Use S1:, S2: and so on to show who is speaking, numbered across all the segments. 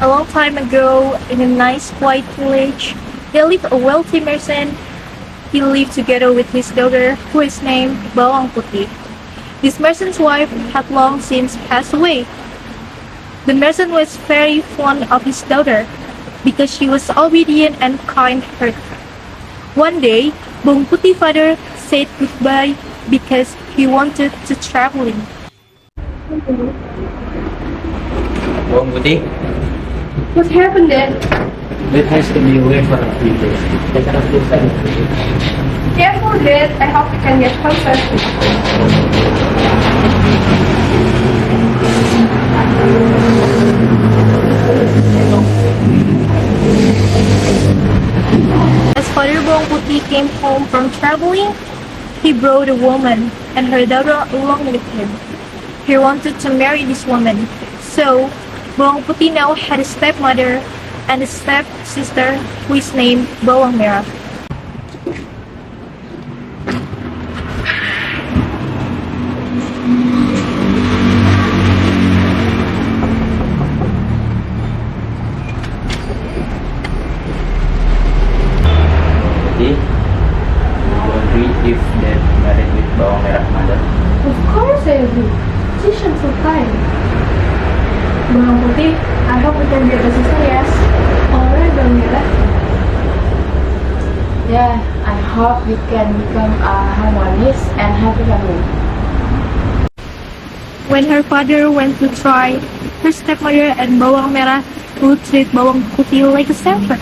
S1: A long time ago, in a nice quiet village, there lived a wealthy merchant. He lived together with his daughter, who is named Bawang Putih. This merchant's wife had long since passed away. The merchant was very fond of his daughter because she was obedient and kind-hearted. One day, Bawang Putih's father said goodbye because he wanted to traveling.
S2: Bawang Putih,
S1: What happened then?
S2: that has to be away for a few days. Take care of yourself.
S1: Careful, Dad. I hope you can get closer. As Father Bawang Putih came home from traveling, he brought a woman and her daughter along with him. He wanted to marry this woman, so Bawang Putih now had a stepmother and a stepsister who is named Bawang Merah.
S2: Putih, you agree if that married with Bawang Merah mother?
S1: Of course I agree. She should so kind. Bawang Putih, I hope we can get a sister, yes? Alright, Bawang Merah.
S3: Yeah, I hope we can become a harmonious and happy family.
S1: When her father went to try, her stepmother and Bawang Merah would treat Bawang Putih like a servant.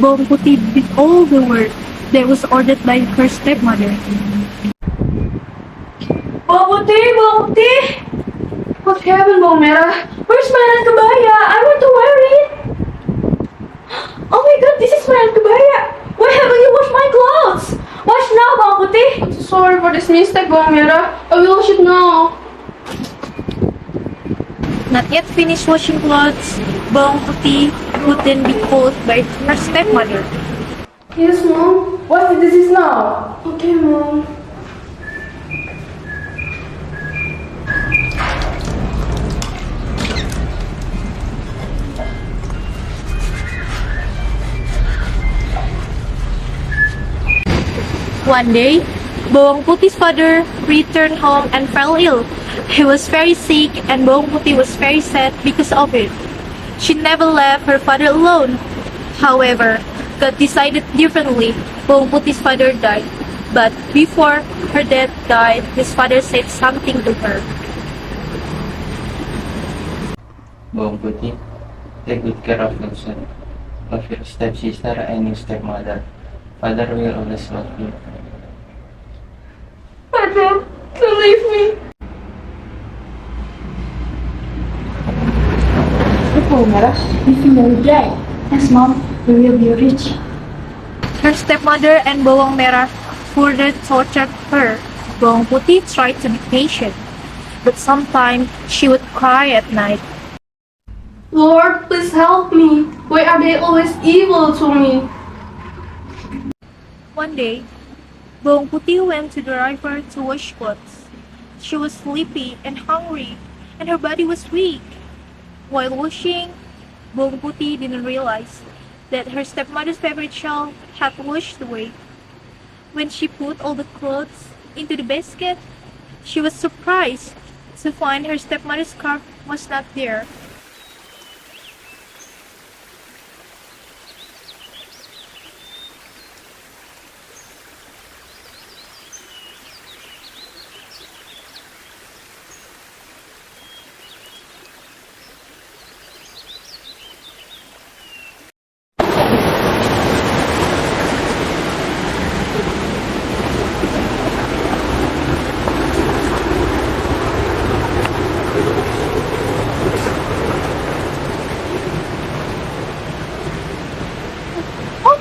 S1: Bawang Putih did all the work that was ordered by her stepmother.
S3: Bawang Putih, Bawang Putih! What happened, Bawang Merah? Where's my red kebaya? I want to wear it! Oh my god, this is my red kebaya! Why haven't you washed my clothes? Wash now, Bawang Putih!
S4: Sorry for this mistake, Bawang Merah. I will wash it now.
S1: Not yet finished washing clothes, Bawang Putih would then be called by her stepmother.
S4: Yes, Mom. What is this now? Okay, Mom.
S1: One day, Bawang Putih's father returned home and fell ill. He was very sick and Bawang Putih was very sad because of it. She never left her father alone. However, God decided differently. Bawang Putih's father died. But before her death died, his father said something to her.
S2: Bawang Putih, take good care of yourself, of your stepsister and your stepmother. Father will always love you.
S4: Father, don't leave me.
S3: Bawang Merah, if you will die. Yes, Mom, we will be rich.
S1: Her stepmother and Bawang Merah further tortured her. Bawang Putih tried to be patient, but sometimes she would cry at night.
S4: Lord, please help me. Why are they always evil to me?
S1: One day, Bawang Putih went to the river to wash clothes. She was sleepy and hungry, and her body was weak. While washing, Bawang Putih didn't realize that her stepmother's favorite shawl had washed away. When she put all the clothes into the basket, she was surprised to find her stepmother's scarf was not there.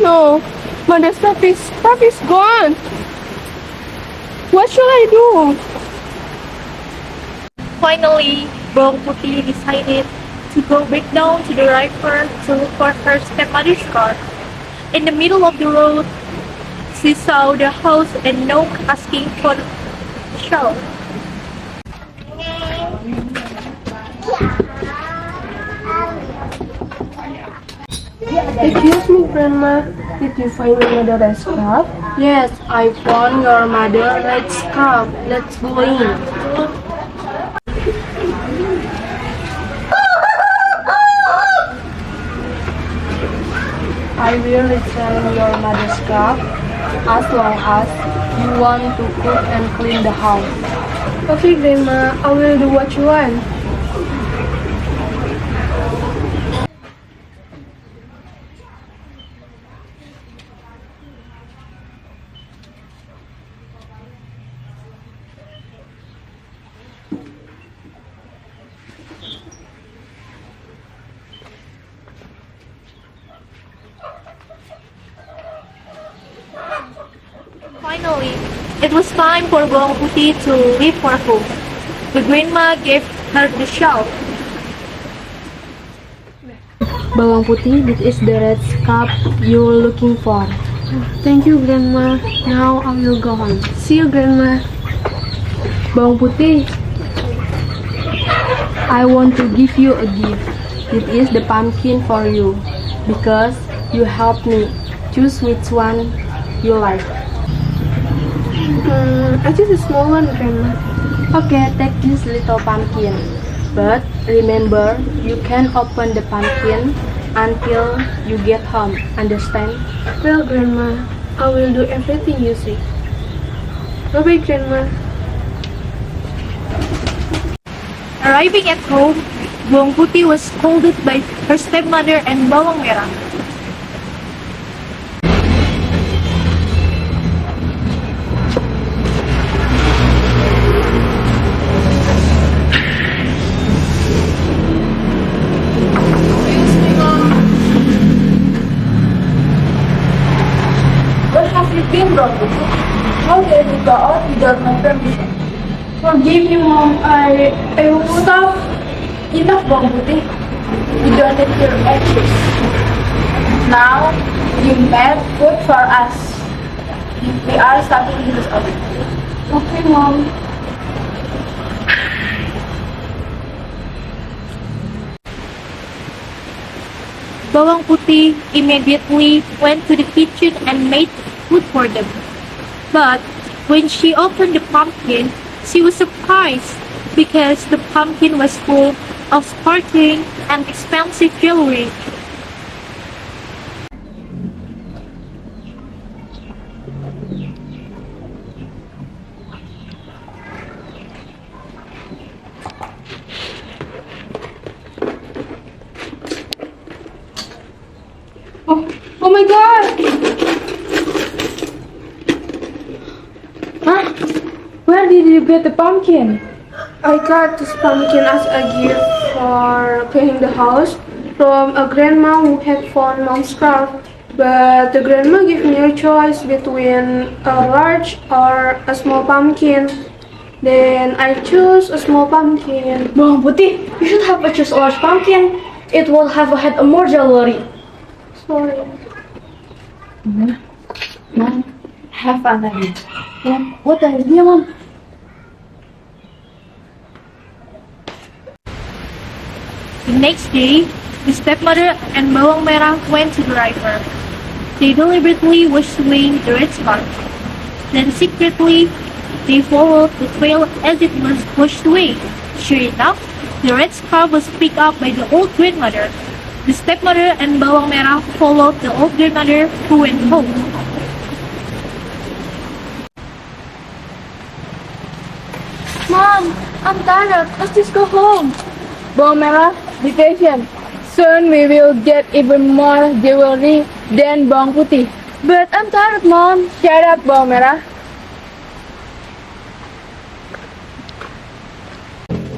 S4: No, my stuff is gone. What should I do?
S1: Finally, Bawang Putih decided to go back down to the river to look for her stepmother's car. In the middle of the road, she saw the house and knocked asking for the shawl.
S4: Excuse me, Grandma. Did you find your mother red scarf? Yes, I found your mother red scarf. Let's go in. I will return your mother's scarf as long as you want to cook and clean the house. Okay, Grandma, I will do what you want.
S1: Finally, it was time for Bawang Putih to leave for home. The grandma gave her the shawl.
S3: Bawang Putih, this is the red scarf you're looking for. Thank you, Grandma. Now I will go home. See you, Grandma. Bawang Putih, I want to give you a gift. It is the pumpkin for you because you helped me. Choose which one you like.
S4: I just a small one, Grandma.
S3: Okay, take this little pumpkin. But remember, you can't open the pumpkin until you get home. Understand?
S4: Well, Grandma, I will do everything you say. Bye-bye, Grandma.
S1: Arriving at home, Bawang Putih was scolded by her stepmother and Bawang Merah.
S3: Where have you been, Bawang Putih? How dare you go out without my permission?
S4: Forgive me, Mom. I would have.
S3: Enough, Bawang Putih. We don't need your actions. Now, you made food for us. We are starting this over.
S4: Okay, Mom.
S1: Bawang Putih immediately went to the kitchen and made food for them. But when she opened the pumpkin, she was surprised because the pumpkin was full of sparkling and expensive jewelry.
S4: Oh my God!
S3: Huh? Where did you get the pumpkin?
S4: I got this pumpkin as a gift for cleaning the house from a grandma who had found Mom's scarf. But the grandma gave me a choice between a large or a small pumpkin. Then I chose a small pumpkin.
S3: Bawang Putih, you should have purchased a large pumpkin. It will have had a more jewelry.
S4: Sorry.
S3: Mom, have an idea. Mom, what idea, Mom?
S1: The next day, the stepmother and Bawang Merah went to the river. They deliberately washed away the red scarf. Then secretly, they followed the trail as it was washed away. Sure enough, the red scarf was picked up by the old grandmother. The stepmother and Bawang Merah followed the old grandmother who went home.
S3: Mom, I'm tired. Let's just go home. Bawang Merah, be patient. Soon we will get even more jewelry than Bawang Putih. But I'm tired, Mom. Shut up, Bawang Merah.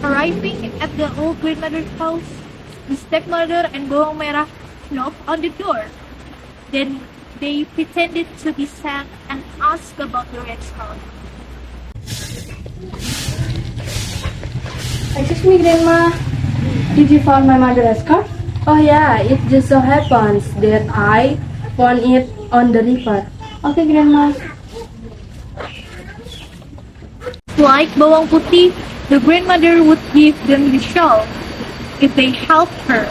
S1: Arriving at the old grandmother's house, the stepmother and Bawang Merah knocked on the door. Then they pretended to be sad and asked about the red scarf.
S3: Excuse me, Grandma. Did you find my mother's scarf? Oh yeah, it just so happens that I found it on the river. Okay, Grandma.
S1: Like Bawang Putih, the grandmother would give them the shawl if they helped her.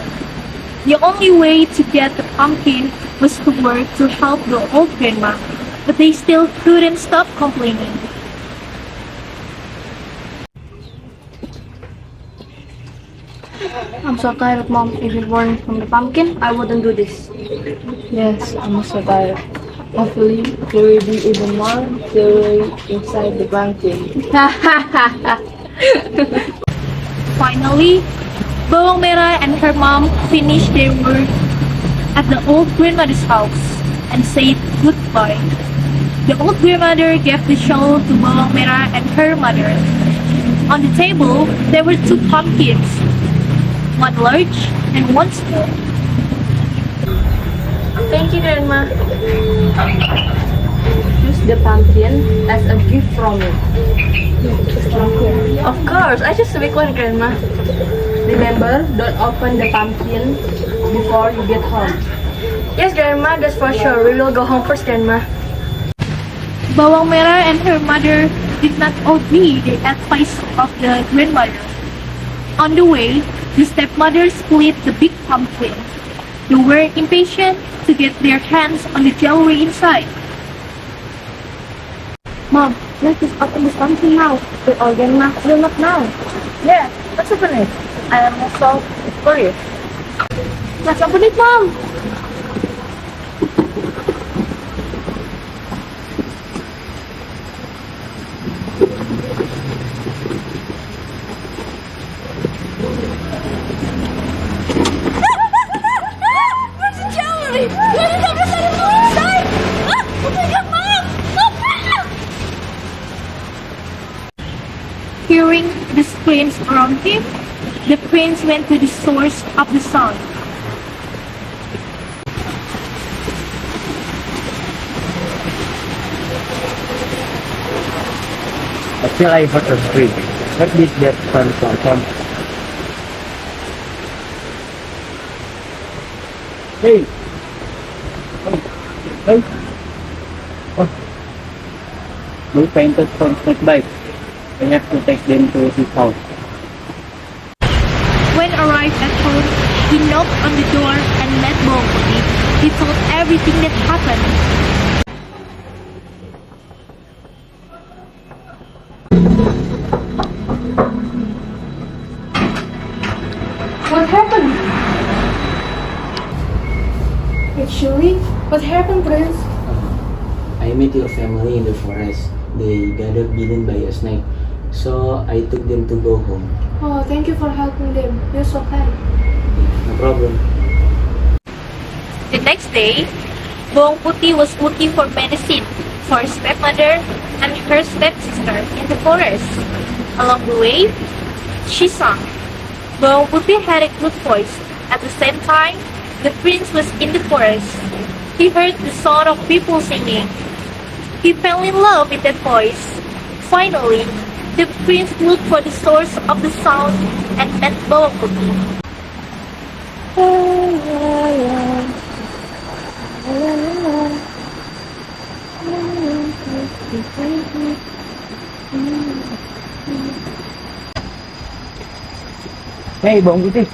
S1: The only way to get the pumpkin was to work to help the old grandma, but they still couldn't stop complaining.
S3: I'm so tired, Mom. If it weren't from the pumpkin, I wouldn't do this.
S5: Yes, I'm so tired. Hopefully, there will be even more joy inside the pumpkin.
S1: Finally, Bawang Merah and her mom finished their work at the old grandmother's house and said goodbye. The old grandmother gave the shawl to Bawang Merah and her mother. On the table, there were two pumpkins, one large and one small.
S3: Thank you, Grandma. Choose the pumpkin as a gift from me. Of course, I just pick one, Grandma. Remember, don't open the pumpkin before you get home. Yes, Grandma, that's for sure. We will go home first, Grandma.
S1: Bawang Merah and her mother did not obey the advice of the grandmother. On the way, the stepmother split the big pumpkin. They were impatient to get their hands on the jewelry inside.
S3: Mom, let's just open this pumpkin now. The old grandma will not know.
S1: Yeah, let's open it. I am also curious.
S3: Let's open it, Mom.
S1: Hearing the screams around him, the prince went to the source of the sound.
S6: I feel I heard a scream. Where did that sound come from? Hey! Hey! Oh! We painted from snake bite. I have to take them to his house.
S1: When arrived at home, he knocked on the door and met Bawang Putih. He told everything that happened.
S4: What happened? Actually, what happened, Prince?
S2: I met your family in the forest. They got bitten by a snake, so I took them to go home.
S4: Oh, thank you for helping them. You're so kind.
S2: No problem.
S1: The next day, Bawang Putih was looking for medicine for his stepmother and her stepsister in the forest. Along the way, she sang. Bawang Putih had a good voice. At the same time, the prince was in the forest. He heard the sound of people singing. He fell in love with that voice. Finally, the prince looked for the source of the sound and met Bawang Putih.
S6: Hey, Bawang Putih!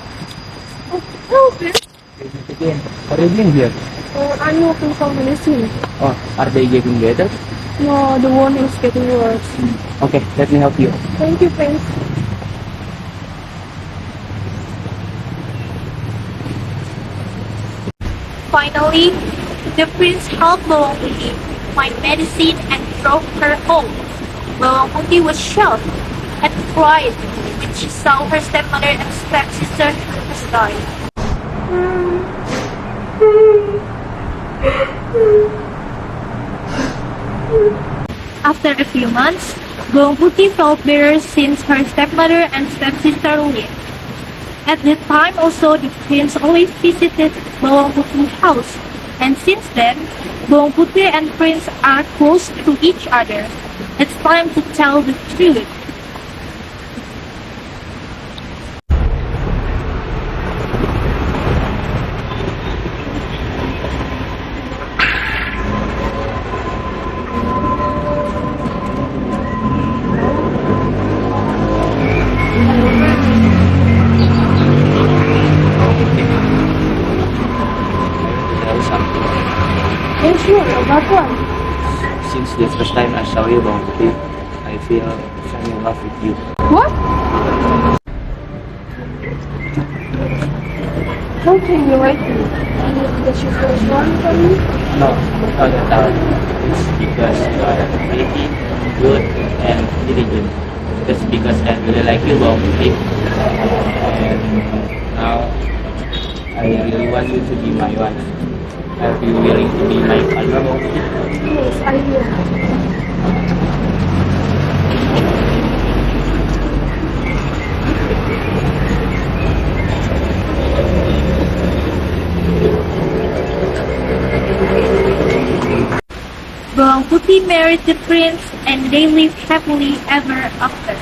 S1: Hello, Prince.
S6: Again, what are you doing here?
S1: I'm looking for medicine.
S6: Oh, are they getting better?
S1: No, the one is getting worse.
S6: Okay, let me help you.
S1: Thank you, Prince. Finally, the prince helped Bawang Putih find medicine and drove her home. Bawang Putih was shocked and cried when she saw her stepmother and stepsister has died. After a few months, Bawang Putih felt better since her stepmother and stepsister lived. At that time also, the prince always visited Bawang Putih's house, and since then, Bawang Putih and prince are close to each other. It's time to tell the truth.
S2: It's the first time I saw you, Bawang Putih. I feel I'm in love with you.
S4: What? How can you write me? That you first one for me?
S2: No, not at all. It's because you are pretty, good, and diligent. That's because I really like you, Bawang Putih. And now, I really want you to be my wife. Are you willing to be my partner, Bawang Putih?
S4: Yes, I will.
S1: Bawang Putih married the prince and they lived happily ever after.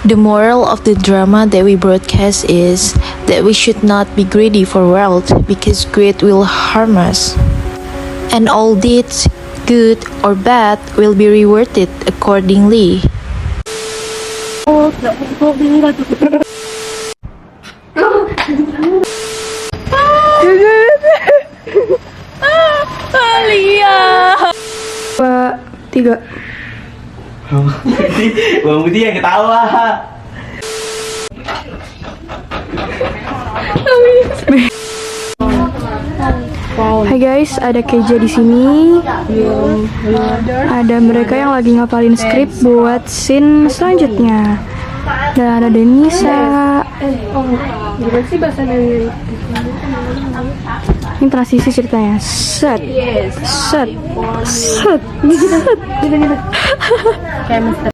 S7: The moral of the drama that we broadcast is that we should not be greedy for wealth because greed will harm us. And all deeds, good or bad, will be rewarded accordingly.
S4: Dua, tiga.
S2: Bawang Putih yang ketawa.
S4: Hai guys, ada Keja di sini. Ada mereka yang lagi ngapalin skrip buat scene selanjutnya. Dan ada Denisa. Gimana sih bahasa dari? Ini transisi ceritanya. Set, set, set, set.